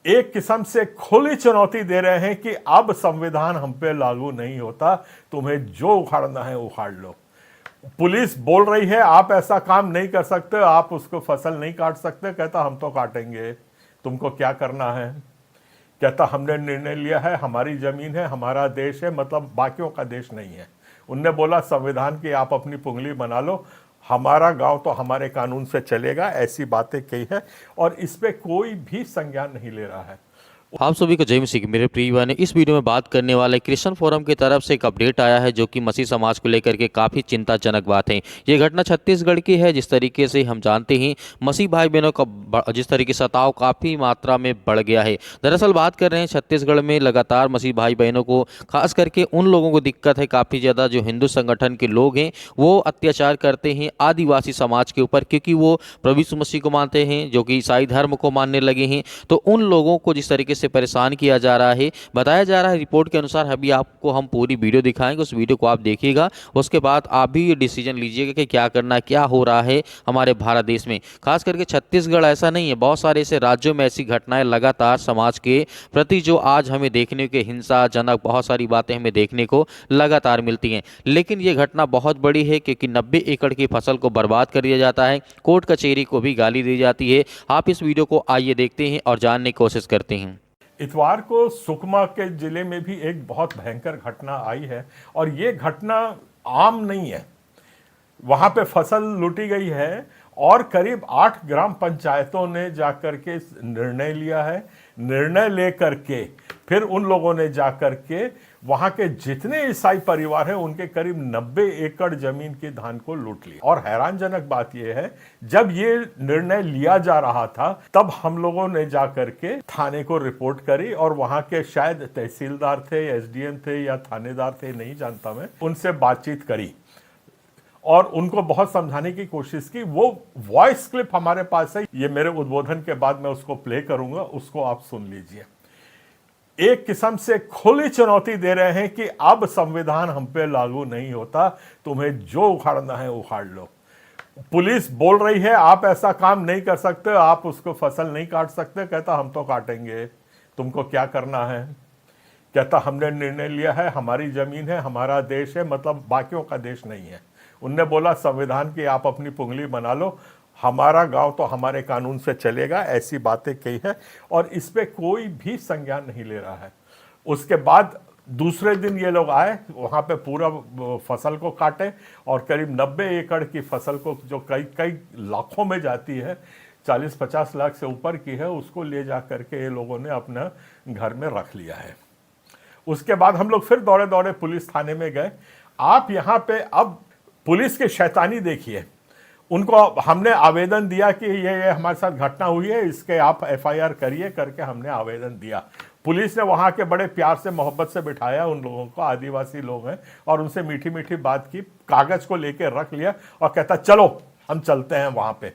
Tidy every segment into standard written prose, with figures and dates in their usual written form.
एक किस्म से खुली चुनौती दे रहे हैं कि अब संविधान हम पे लागू नहीं होता, तुम्हें जो उखाड़ना है उखाड़ लो। पुलिस बोल रही है आप ऐसा काम नहीं कर सकते, आप उसको फसल नहीं काट सकते। कहता हम तो काटेंगे, तुमको क्या करना है। कहता हमने निर्णय लिया है, हमारी जमीन है, हमारा देश है, मतलब बाकियों का देश नहीं है। उनने बोला संविधान की आप अपनी पुंगली बना लो, हमारा गांव तो हमारे कानून से चलेगा, ऐसी बातें कही है और इस पे कोई भी संज्ञान नहीं ले रहा है। आप सभी को जय मसीह की। मेरे प्रिय भाई ने इस वीडियो में बात करने वाले क्रिश्चियन फोरम की तरफ से एक अपडेट आया है जो कि मसीह समाज को लेकर के काफ़ी चिंताजनक बात है। ये घटना छत्तीसगढ़ की है। जिस तरीके से हम जानते हैं मसीह भाई बहनों का जिस तरीके से सताव काफ़ी मात्रा में बढ़ गया है। दरअसल बात कर रहे हैं छत्तीसगढ़ में लगातार मसीह भाई बहनों को, खास करके उन लोगों को दिक्कत है काफ़ी ज़्यादा जो हिंदू संगठन के लोग हैं वो अत्याचार करते हैं आदिवासी समाज के ऊपर, क्योंकि वो प्रभु यीशु मसीह को मानते हैं, जो कि ईसाई धर्म को मानने लगे हैं। तो उन लोगों को जिस तरीके से परेशान किया जा रहा है, बताया जा रहा है रिपोर्ट के अनुसार, अभी आपको हम पूरी वीडियो दिखाएंगे, उस वीडियो को आप देखिएगा, उसके बाद आप भी ये डिसीजन लीजिएगा कि क्या करना है, क्या हो रहा है हमारे भारत देश में। खास करके छत्तीसगढ़ ऐसा नहीं है, बहुत सारे ऐसे राज्यों में ऐसी घटनाएं लगातार समाज के प्रति जो आज हमें देखने के हिंसाजनक बहुत सारी बातें हमें देखने को लगातार मिलती हैं। लेकिन ये घटना बहुत बड़ी है क्योंकि 90 एकड़ की फसल को बर्बाद कर दिया जाता है, कोर्ट कचहरी को भी गाली दी जाती है। आप इस वीडियो को आइए देखते हैं और जानने की कोशिश करते हैं। इतवार को सुकमा के जिले में भी एक बहुत भयंकर घटना आई है और ये घटना आम नहीं है। वहां पे फसल लूटी गई है और करीब 8 ग्राम पंचायतों ने जाकर के निर्णय लिया है। निर्णय लेकर के फिर उन लोगों ने जाकर के वहां के जितने ईसाई परिवार हैं उनके करीब 90 एकड़ जमीन की धान को लूट ली। और हैरानजनक बात यह है, जब ये निर्णय लिया जा रहा था तब हम लोगों ने जाकर के थाने को रिपोर्ट करी और वहां के शायद तहसीलदार थे, एसडीएम थे या थानेदार थे, नहीं जानता मैं, उनसे बातचीत करी और उनको बहुत समझाने की कोशिश की। वो वॉइस क्लिप हमारे पास है, ये मेरे उद्बोधन के बाद मैं उसको प्ले करूंगा, उसको आप सुन लीजिए। एक किस्म से खुली चुनौती दे रहे हैं कि अब संविधान हम पे लागू नहीं होता, तुम्हें जो उखाड़ना है उखाड़ लो। पुलिस बोल रही है आप ऐसा काम नहीं कर सकते, आप उसको फसल नहीं काट सकते। कहता हम तो काटेंगे, तुमको क्या करना है। कहता हमने निर्णय लिया है, हमारी जमीन है, हमारा देश है, मतलब बाकियों का देश नहीं है। उनने बोला संविधान की आप अपनी पुंगली बना लो, हमारा गांव तो हमारे कानून से चलेगा, ऐसी बातें कही है और इस पे कोई भी संज्ञान नहीं ले रहा है। उसके बाद दूसरे दिन ये लोग आए, वहां पे पूरा फसल को काटे और करीब 90 एकड़ की फसल को, जो कई कई लाखों में जाती है, 40-50 लाख से ऊपर की है, उसको ले जा करके ये लोगों ने अपना घर में रख लिया है। उसके बाद हम लोग फिर दौड़े दौड़े पुलिस थाने में गए। आप यहाँ पे अब पुलिस की शैतानी देखिए। उनको हमने आवेदन दिया कि ये हमारे साथ घटना हुई है, इसके आप एफआईआर करिए करके हमने आवेदन दिया। पुलिस ने वहाँ के बड़े प्यार से मोहब्बत से बिठाया उन लोगों को, आदिवासी लोग हैं, और उनसे मीठी मीठी बात की, कागज को लेके रख लिया और कहता चलो हम चलते हैं वहाँ पे।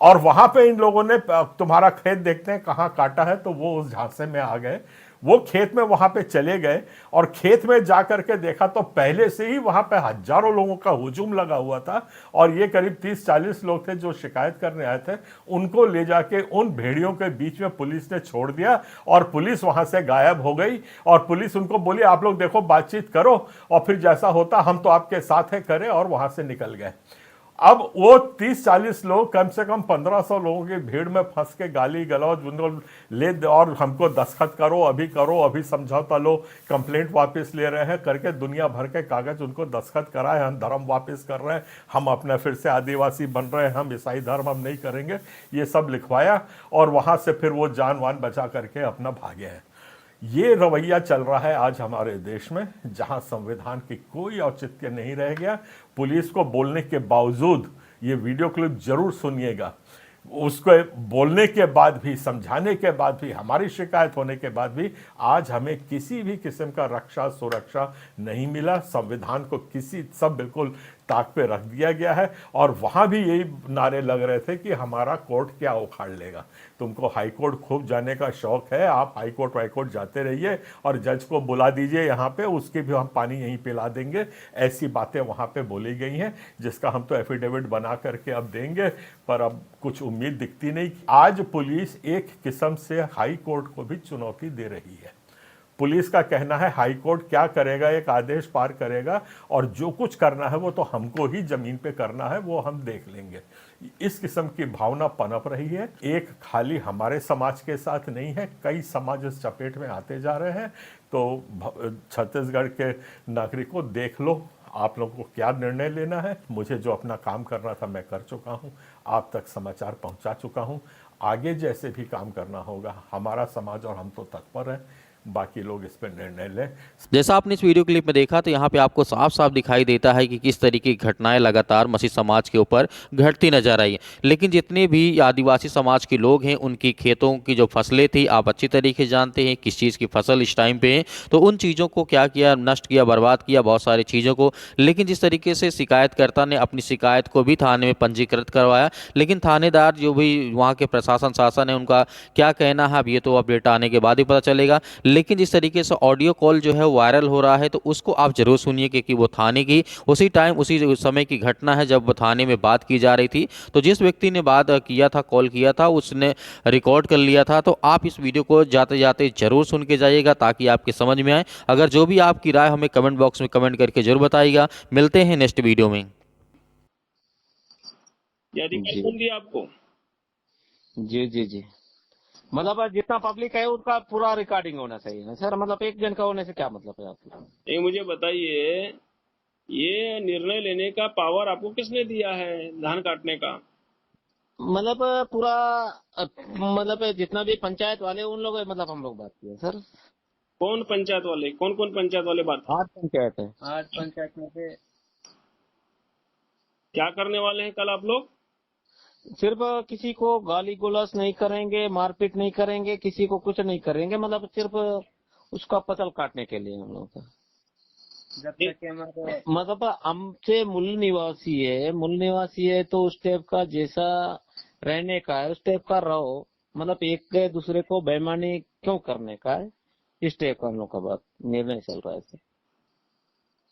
और वहाँ पे इन लोगों ने तुम्हारा खेत देखते हैं कहाँ काटा है, तो वो उस झांसे में आ गए। वो खेत में वहां पे चले गए और खेत में जाकर के देखा तो पहले से ही वहां पे हजारों लोगों का हुजूम लगा हुआ था और ये करीब 30-40 लोग थे जो शिकायत करने आए थे। उनको ले जाके उन भेड़ियों के बीच में पुलिस ने छोड़ दिया और पुलिस वहां से गायब हो गई। और पुलिस उनको बोली आप लोग देखो, बातचीत करो और फिर जैसा होता हम तो आपके साथ है करें, और वहां से निकल गए। अब वो 30-40 लोग कम से कम 1500 लोगों की भीड़ में फंस के गाली गलौज उनको ले और हमको दस्तखत करो, अभी समझौता लो, कंप्लेंट वापस ले रहे हैं करके दुनिया भर के कागज उनको दस्तखत कराए, हम धर्म वापस कर रहे हैं, हम अपना फिर से आदिवासी बन रहे हैं, हम ईसाई धर्म हम नहीं करेंगे, ये सब लिखवाया और वहां से फिर वो जान वान बचा करके अपना भागे हैं। ये रवैया चल रहा है आज हमारे देश में, जहां संविधान की कोई औचित्य नहीं रह गया। पुलिस को बोलने के बावजूद, ये वीडियो क्लिप जरूर सुनिएगा, उसको बोलने के बाद भी, समझाने के बाद भी, हमारी शिकायत होने के बाद भी आज हमें किसी भी किस्म का रक्षा सुरक्षा नहीं मिला। संविधान को सब बिल्कुल ताक पे रख दिया गया है। और वहाँ भी यही नारे लग रहे थे कि हमारा कोर्ट क्या उखाड़ लेगा। तुमको हाई कोर्ट खूब जाने का शौक है, आप हाई कोर्ट वाई कोर्ट जाते रहिए और जज को बुला दीजिए यहाँ पे, उसके भी हम पानी यहीं पिला देंगे। ऐसी बातें वहाँ पे बोली गई हैं जिसका हम तो एफिडेविट बना करके अब देंगे, पर अब कुछ उम्मीद दिखती नहीं। आज पुलिस एक किस्म से हाई कोर्ट को भी चुनौती दे रही है। पुलिस का कहना है हाई कोर्ट क्या करेगा, एक आदेश पार करेगा और जो कुछ करना है वो तो हमको ही जमीन पे करना है, वो हम देख लेंगे। इस किस्म की भावना पनप रही है। एक खाली हमारे समाज के साथ नहीं है, कई समाज इस चपेट में आते जा रहे हैं। तो छत्तीसगढ़ के नागरिकों, देख लो आप लोगों को क्या निर्णय लेना है। मुझे जो अपना काम करना था मैं कर चुका हूँ, आप तक समाचार पहुँचा चुका हूँ। आगे जैसे भी काम करना होगा, हमारा समाज और हम तो तत्पर हैं, बाकी लोग इस पर निर्णय लें। जैसा आपने इस वीडियो क्लिप में देखा तो यहाँ पे आपको साफ साफ दिखाई देता है कि किस तरीके की घटनाएं लगातार मसीह समाज के ऊपर घटती नजर आई हैं। लेकिन जितने भी आदिवासी समाज के लोग हैं, उनकी खेतों की जो फसलें थी, आप अच्छी तरीके से जानते हैं किस चीज़ की फसल इस टाइम पे है, तो उन चीज़ों को क्या किया, नष्ट किया, बर्बाद किया, बहुत सारी चीज़ों को। लेकिन जिस तरीके से शिकायतकर्ता ने अपनी शिकायत को भी थाने में पंजीकृत करवाया, लेकिन थानेदार जो भी वहाँ के प्रशासन शासन है, उनका क्या कहना है अब ये तो अपडेट आने के बाद ही पता चलेगा। लेकिन जिस तरीके से ऑडियो कॉल जो है वायरल हो रहा है, तो उसको आप जरूर सुनिए, क्योंकि वो थाने की उसी टाइम उसी समय की घटना है जब वो थाने में बात की जा रही थी। तो जिस व्यक्ति ने बात किया था, कॉल किया था, उसने रिकॉर्ड कर लिया था। तो आप इस वीडियो को जाते जाते जरूर सुन के जाइएगा ताकि आपके समझ में आए। अगर जो भी आपकी राय हमें कमेंट बॉक्स में कमेंट करके जरूर बताइएगा। मिलते हैं नेक्स्ट वीडियो में। ये अधिकार जी कौन दिया आपको? जी जी जी। मतलब जितना पब्लिक है उसका पूरा रिकॉर्डिंग होना चाहिए ना सर। मतलब एक जन का होने से क्या मतलब है आपका? ये मुझे बताइए, ये निर्णय लेने का पावर आपको किसने दिया है धान काटने का? मतलब पूरा मतलब जितना भी पंचायत वाले उन लोग मतलब हम लोग बात किए सर। कौन पंचायत वाले, कौन कौन पंचायत वाले बात? 8 पंचायत है। 8 पंचायत में से क्या करने वाले हैं कल आप लोग? सिर्फ किसी को गाली गुलास नहीं करेंगे, मारपीट नहीं करेंगे, किसी को कुछ नहीं करेंगे। मतलब सिर्फ उसका फसल काटने के लिए हम लोग का। जब तक कि हमारे मतलब हमसे मूल निवासी है तो उस टाइप का जैसा रहने का है उस टाइप का रहो। मतलब एक दूसरे को बेईमानी क्यों करने का है, इस टाइप का हम लोग का बात निर्णय चल रहा है सर।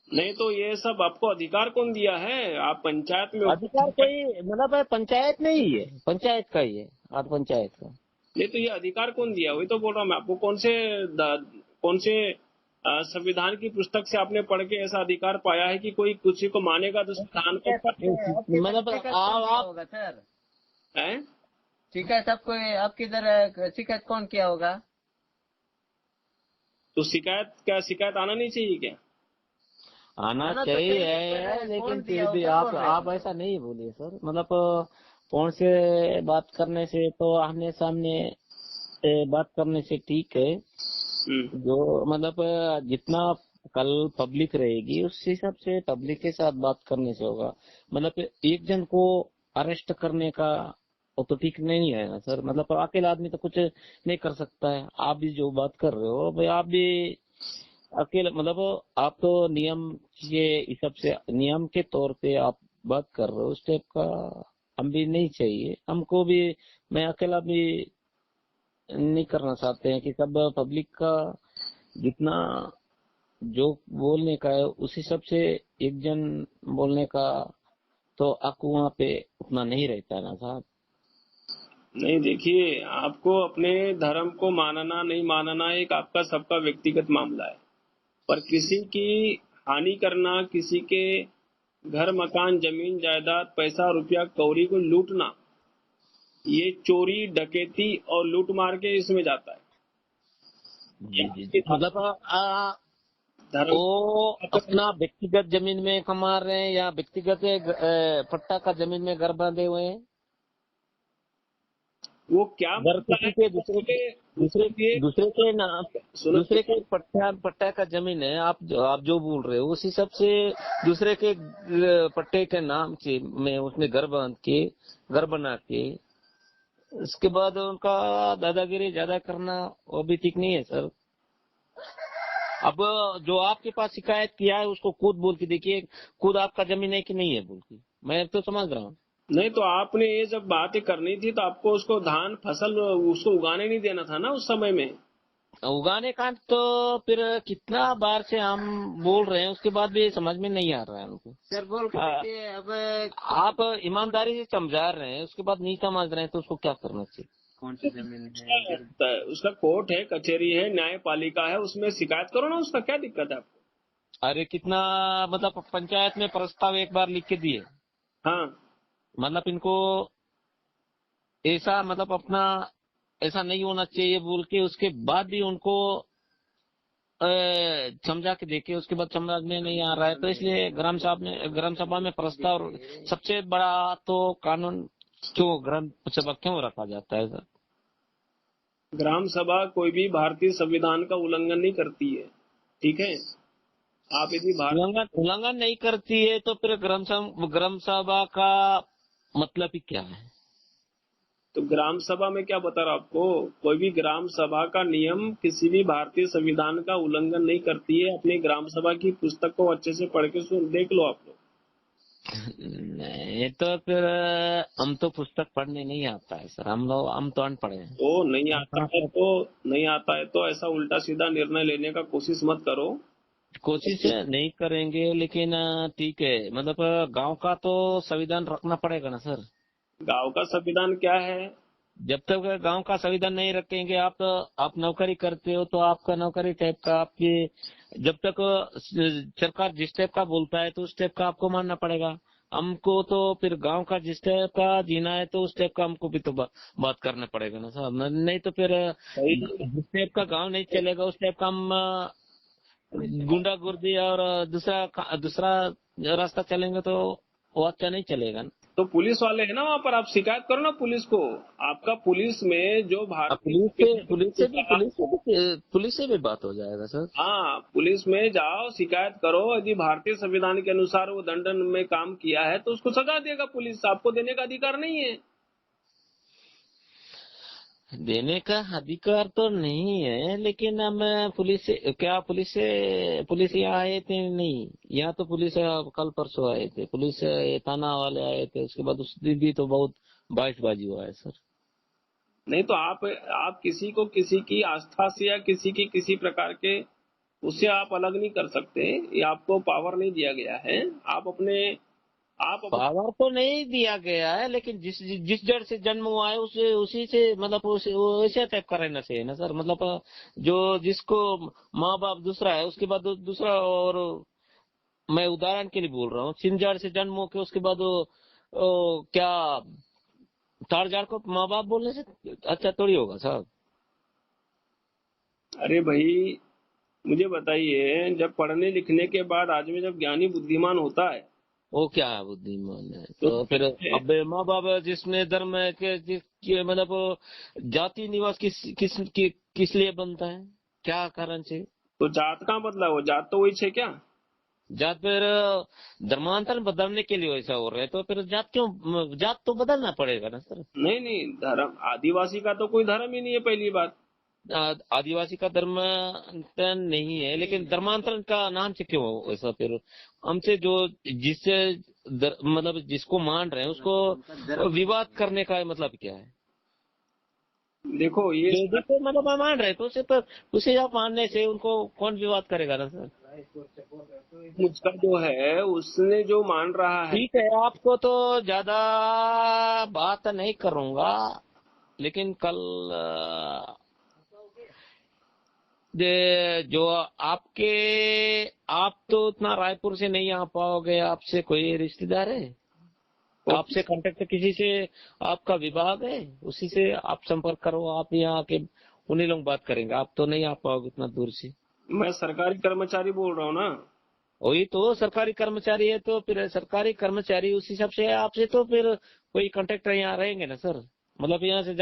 नहीं तो ये सब आपको अधिकार कौन दिया है? आप पंचायत में अधिकार कोई मतलब पंचायत नहीं है, पंचायत का ही है, 8 पंचायत का। नहीं तो ये अधिकार कौन दिया? वही तो बोल रहा हूँ मैं आपको। कौन से संविधान की पुस्तक से आपने पढ़ के ऐसा अधिकार पाया है कि कोई किसी को मानेगा तो धान को मतलब आप होगा सर? है? शिकायत आपको आपकी इधर शिकायत कौन किया होगा? तो शिकायत आना नहीं चाहिए क्या? आना तो चाहिए चाहिए, है, लेकिन कौन फिर दिया भी होगा, कौन आप रहेगा? ऐसा नहीं बोलिए सर। मतलब फोन से बात करने से तो आमने सामने बात करने से ठीक है। जो मतलब जितना कल पब्लिक रहेगी उस हिसाब से पब्लिक के साथ बात करने से होगा। मतलब एक जन को अरेस्ट करने का वो तो ठीक नहीं है ना सर। मतलब अकेला आदमी तो कुछ नहीं कर सकता है। आप भी जो बात कर रहे हो भाई, आप भी अकेले मतलब आप तो नियम के हिसाब से नियम के तौर पे आप बात कर रहे हो उस टाइप का हम भी नहीं चाहिए हमको भी। मैं अकेला भी नहीं करना चाहते हैं कि सब पब्लिक का जितना जो बोलने का है उस हिसाब से एक जन बोलने का तो आपको वहाँ पे उतना नहीं रहता है ना साहब। नहीं देखिए, आपको अपने धर्म को मानना नहीं मानना एक आपका सबका व्यक्तिगत मामला है, पर किसी की हानि करना, किसी के घर मकान जमीन जायदाद पैसा रुपया कौड़ी को लूटना, ये चोरी डकैती और लूट मार के इसमें जाता है। मतलब धर्म वो अपना व्यक्तिगत जमीन में कमा रहे हैं या व्यक्तिगत पट्टा का जमीन में घर बांधे हुए हैं। वो क्या अगर मानता किसी है के दूसरे के पट्टा का जमीन है, आप जो बोल रहे हो उस हिसाब से दूसरे के पट्टे के नाम से में उसने घर बांध के घर बना के उसके बाद उनका दादागिरी ज्यादा करना वो भी ठीक नहीं है सर। अब जो आपके पास शिकायत किया है उसको खुद बोल के देखिए, खुद आपका जमीन है कि नहीं है बोल के, मैं तो समझ रहा हूँ। नहीं तो आपने ये जब बातें करनी थी तो आपको उसको धान फसल उसको उगाने नहीं देना था ना उस समय में। उगाने का तो फिर कितना बार से हम बोल रहे हैं, उसके बाद भी समझ में नहीं आ रहा है उनको। सर बोल के देखिए अब आप ईमानदारी से समझा रहे हैं, उसके बाद नहीं समझ रहे हैं तो उसको क्या करना चाहिए? कौन सी जमीन है? उसका कोर्ट है, कचहरी है, न्यायपालिका है, उसमें शिकायत करो ना, उसका क्या दिक्कत है आपको? अरे कितना मतलब पंचायत में प्रस्ताव एक बार लिख के दिए, हाँ मतलब इनको ऐसा मतलब अपना ऐसा नहीं होना चाहिए बोल के, उसके बाद भी उनको समझा के देखे, उसके बाद समझ में नहीं आ रहा है, तो इसलिए ग्राम सभा में प्रस्ताव सबसे बड़ा तो कानून क्यों ग्राम सभा क्यों रखा जाता है सर? ग्राम सभा कोई भी भारतीय संविधान का उल्लंघन नहीं करती है, ठीक है। आप यदि उल्लंघन नहीं करती है तो फिर ग्राम सभा का मतलब ही क्या है? तो ग्राम सभा में क्या बता रहा आपको, कोई भी ग्राम सभा का नियम किसी भी भारतीय संविधान का उल्लंघन नहीं करती है। अपनी ग्राम सभा की पुस्तक को अच्छे से पढ़ के देख लो आप लोग। नहीं तो फिर हम तो पुस्तक पढ़ने नहीं आता है सर, हम तो अनपढ़ हैं। तो नहीं आता है तो ऐसा उल्टा सीधा निर्णय लेने का कोशिश मत करो। कोशिश नहीं करेंगे, लेकिन ठीक है, मतलब गांव का तो संविधान रखना पड़ेगा ना सर। गांव का संविधान क्या है? जब तक गांव का संविधान नहीं रखेंगे, आप नौकरी करते हो तो आपका नौकरी टाइप का आपकी, जब तक सरकार जिस टाइप का बोलता है तो उस टाइप का आपको मानना पड़ेगा। हमको तो फिर गांव का जिस टाइप का जीना है तो उस टाइप का हमको भी तो बात करना पड़ेगा ना साहब, नहीं तो फिर जिस टाइप का गांव नहीं चलेगा उस टाइप का हम गुंडागर्दी और दूसरा रास्ता चलेंगे तो वो अच्छा नहीं चलेगा ना। तो पुलिस वाले है ना वहाँ पर, आप शिकायत करो ना पुलिस को। आपका पुलिस में जो पुलिस से भी बात हो जाएगा सर। हाँ, पुलिस में जाओ, शिकायत करो। यदि भारतीय संविधान के अनुसार वो दंडन में काम किया है तो उसको सजा देगा पुलिस, आपको देने का अधिकार नहीं है। देने का अधिकार तो नहीं है, लेकिन हम पुलिस यहाँ आए थे? नहीं, यहाँ तो पुलिस कल परसों आए थे, पुलिस थाना वाले आए थे, उसके बाद उस दिन भी तो बहुत बाइशबाजी हुआ है सर। नहीं तो आप किसी को किसी की आस्था से या किसी की किसी प्रकार के उससे आप अलग नहीं कर सकते। ये आपको पावर नहीं दिया गया है। आप पावर तो नहीं दिया गया है, लेकिन जिस जड़ से जन्म हुआ है उसी से मतलब वैसे टाइप का रहना चाहिए ना सर। मतलब जो जिसको माँ बाप दूसरा है उसके बाद दूसरा, और मैं उदाहरण के लिए बोल रहा हूँ, सिंजार से जन्म हो के उसके बाद क्या तारजार को माँ बाप बोलने से अच्छा थोड़ी होगा साहब। अरे भाई, मुझे बताइए, जब पढ़ने लिखने के बाद आदमी जब ज्ञानी बुद्धिमान होता है वो क्या है बुद्धिमान है तो फिर अब माँ बाप जिसमें धर्म है मतलब जाति निवास किस लिए बनता है, क्या कारण से? तो जात का मतलब वो जात तो वही है क्या? जात फिर धर्मांतरण बदलने के लिए वैसा हो रहा है, तो फिर जात तो बदलना पड़ेगा ना सर। नहीं, धर्म आदिवासी का तो कोई धर्म ही नहीं है, पहली बात। आदिवासी का धर्मांतरण नहीं है, लेकिन धर्मांतरण का नाम से क्यों ऐसा? फिर हमसे जो जिससे मतलब जिसको मान रहे हैं उसको विवाद करने का मतलब क्या है? देखो ये जिसको मतलब आप मान रहे हैं तो उसे आप मानने से उनको कौन विवाद करेगा ना सर? मुझका जो है उसने जो मान रहा है। ठीक है, आपको तो ज्यादा बात नहीं करूंगा, लेकिन कल जो आप तो उतना रायपुर से नहीं आ पाओगे, आपसे कोई रिश्तेदार है, आपसे कांटेक्ट किसी से आपका विभाग है, उसी से आप संपर्क करो, आप यहाँ आके उन्हीं लोग बात करेंगे, आप तो नहीं आ पाओगे उतना दूर से। मैं सरकारी कर्मचारी बोल रहा हूँ ना। वही तो सरकारी कर्मचारी है, तो फिर सरकारी कर्मचारी उस हिसाब से आपसे तो फिर कोई कांटेक्ट यहाँ रहेंगे ना सर। मतलब यहाँ से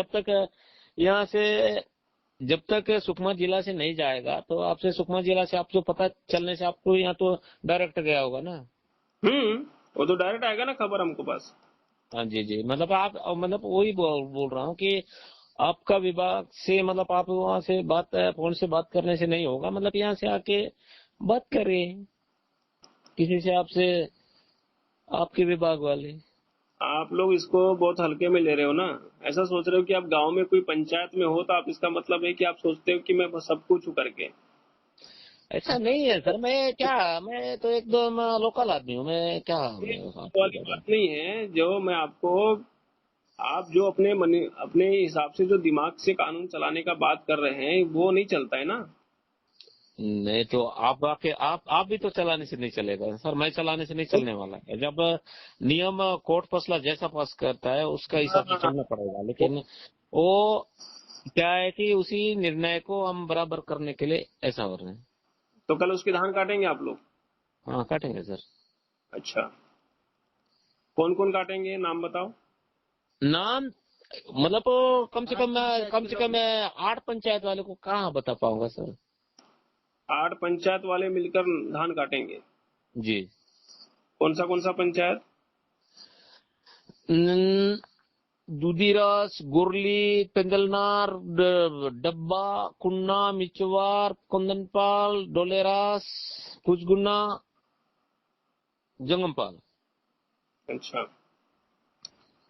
जब तक सुकमा जिला से नहीं जाएगा तो आपसे सुकमा जिला से आपको पता चलने से आपको यहाँ तो डायरेक्ट गया होगा ना। वो तो डायरेक्ट आएगा ना खबर हमको पास। हाँ जी, मतलब आप मतलब वही बोल रहा हूँ कि आपका विभाग से मतलब आप वहां से बात फोन से बात करने से नहीं होगा, मतलब यहाँ से आके बात करें किसी से, आपसे, आपके विभाग वाले। आप लोग इसको बहुत हल्के में ले रहे हो ना। ऐसा सोच रहे हो कि आप गांव में कोई पंचायत में हो तो आप, इसका मतलब है कि आप सोचते हो कि मैं सब कुछ हूँ करके। ऐसा नहीं है सर, मैं तो एकदम लोकल आदमी हूँ, मैं क्या ये आपको वाली बता। बात नहीं है जो मैं आपको, आप जो अपने मन, अपने हिसाब से जो दिमाग से कानून चलाने का बात कर रहे हैं वो नहीं चलता है ना। नहीं तो आप आके आप भी तो चलाने से नहीं चलेगा सर, मैं चलाने से नहीं चलने वाला है। जब नियम कोर्ट फैसला जैसा पास करता है उसका हिसाब से हाँ, चलना पड़ेगा, लेकिन वो क्या है कि उसी निर्णय को हम बराबर करने के लिए ऐसा हो रहे हैं। तो कल उसके धान काटेंगे आप लोग? हाँ काटेंगे सर। अच्छा, कौन कौन काटेंगे, नाम बताओ। नाम मतलब कम से कम मैं 8 पंचायत वाले को कहाँ बता पाऊंगा सर। 8 पंचायत वाले मिलकर धान काटेंगे? जी। कौन सा पंचायत? न- दुधीरस, गुरली, पेंगलनार, डब्बा, कुन्ना, मिचवार, कुंदनपाल, डोलेरास, कुचगुन्ना, जंगमपाल। अच्छा,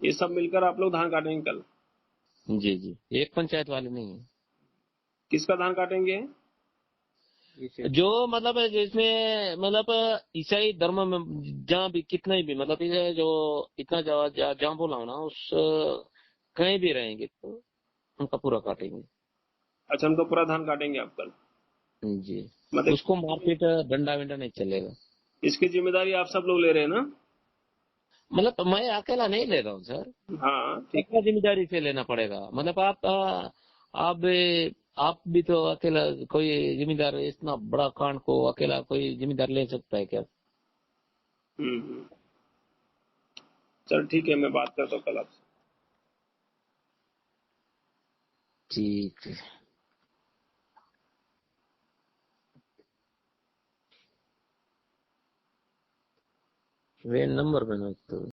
ये सब मिलकर आप लोग धान काटेंगे कल? जी जी, एक पंचायत वाले नहीं है। किसका धान काटेंगे? जो मतलब है जिसमें मतलब ईसाई धर्म में जहाँ भी कितना भी मतलब ये जो इतना जहाँ बोला हूं ना, उस कहीं भी रहेंगे तो उनका पूरा काटेंगे। अच्छा, उनका पूरा धान काटेंगे आप कल? जी। मतलब उसको मारपीट डंडा विंडा नहीं चलेगा। इसकी जिम्मेदारी आप सब लोग ले रहे हैं ना? मतलब मैं अकेला नहीं ले रहा हूँ सर, हाँ ठीक सबका जिम्मेदारी से लेना पड़ेगा। मतलब आप आप भी तो अकेला, कोई जिम्मेदार इतना बड़ा कांड को अकेला कोई जिम्मेदार ले सकता है क्या? है। चल ठीक है, मैं बात करता हूँ कल आपसे। ठीक है। वे नंबर पे ना तो